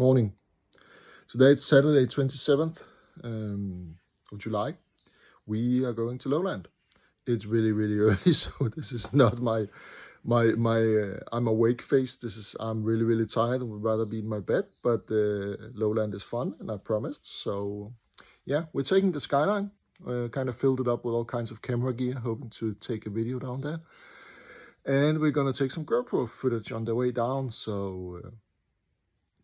Morning. Today it's Saturday 27th of July. We are going to Lowland. It's really early, so this is not my I'm awake face. I'm really tired and would rather be in my bed, but Lowland is fun and I promised. So yeah, we're taking the Skyline. Kind of filled it up with all kinds of camera gear, hoping to take a video down there. And we're gonna take some GoPro footage on the way down, so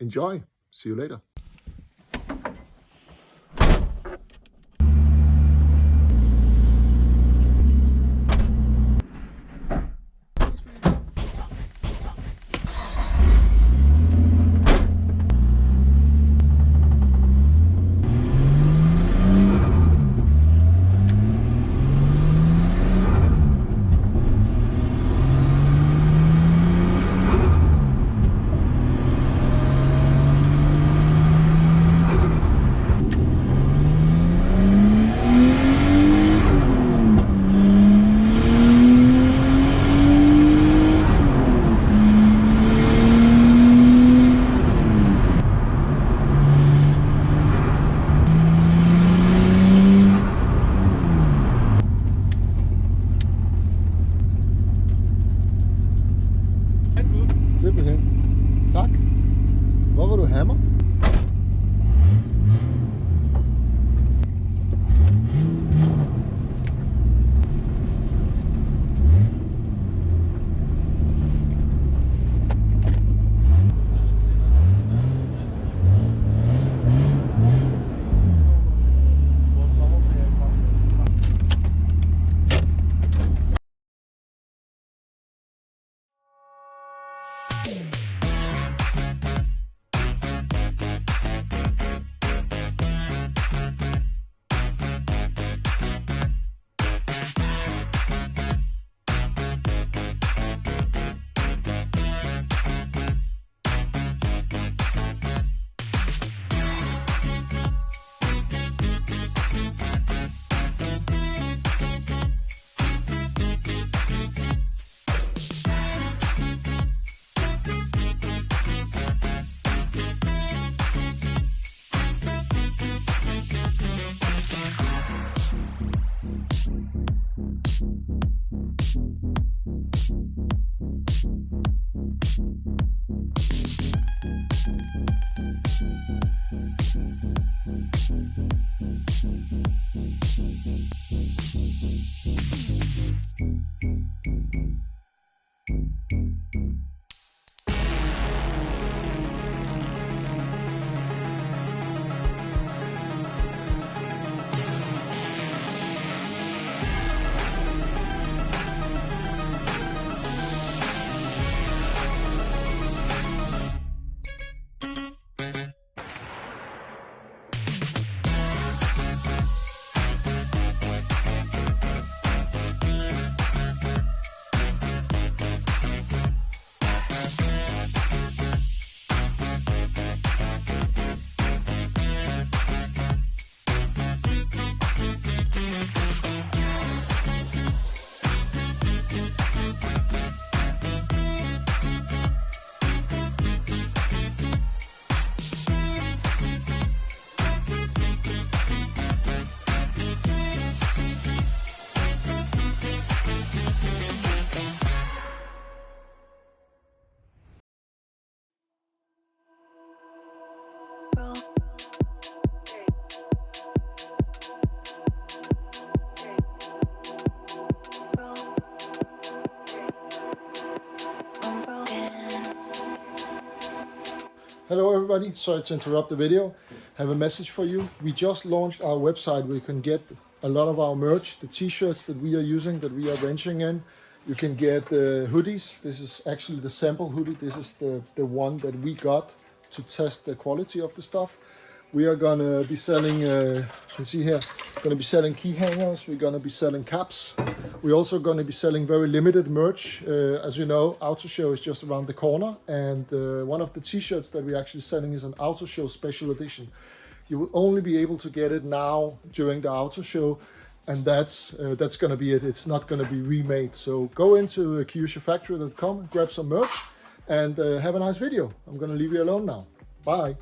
enjoy. See you later. Simpelthen. Tak. Hvor var du hammer? Hello everybody, sorry to interrupt the video. Have a message for you. We just launched our website where you can get a lot of our merch, the t-shirts that we are using, that we are venturing in. You can get hoodies. This is actually the sample hoodie. This is the one that we got to test the quality of the stuff. We are gonna be selling, you can see here, gonna be selling key hangers. We're gonna be selling caps. We're also gonna be selling very limited merch. As you know, Auto Show is just around the corner, and one of the t-shirts that we're actually selling is an Auto Show special edition. You will only be able to get it now during the Auto Show, and that's gonna be it. It's not gonna be remade. So go into KyushaFactory.com, grab some merch, and have a nice video. I'm gonna leave you alone now. Bye.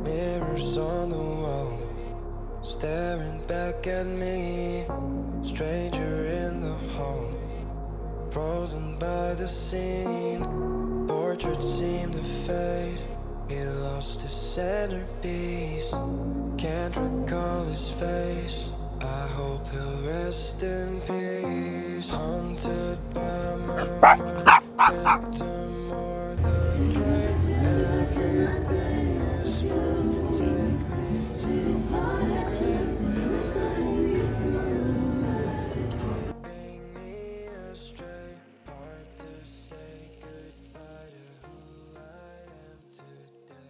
Mirrors on the wall, staring back at me. Stranger in the hall, frozen by the scene. Portraits seem to fade, he lost his centerpiece. Can't recall his face, I hope he'll rest in peace. Haunted by my mind, victim or the prey. Everything is fine, take me to my grave. Keeping me astray, hard to say goodbye to who I am today.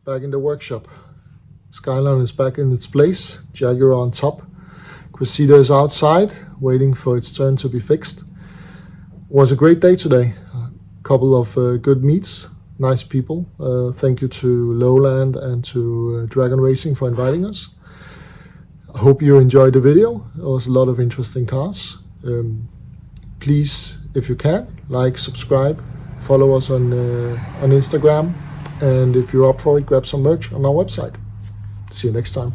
back in the workshop. Skyline is back in its place, Jaguar on top. Cressida is outside, waiting for its turn to be fixed. Was a great day today. A couple of good meets, nice people. Thank you to Lowland and to Dragon Racing for inviting us. I hope you enjoyed the video. There was a lot of interesting cars. Please, if you can, like, subscribe, follow us on Instagram, and if you're up for it, grab some merch on our website. See you next time.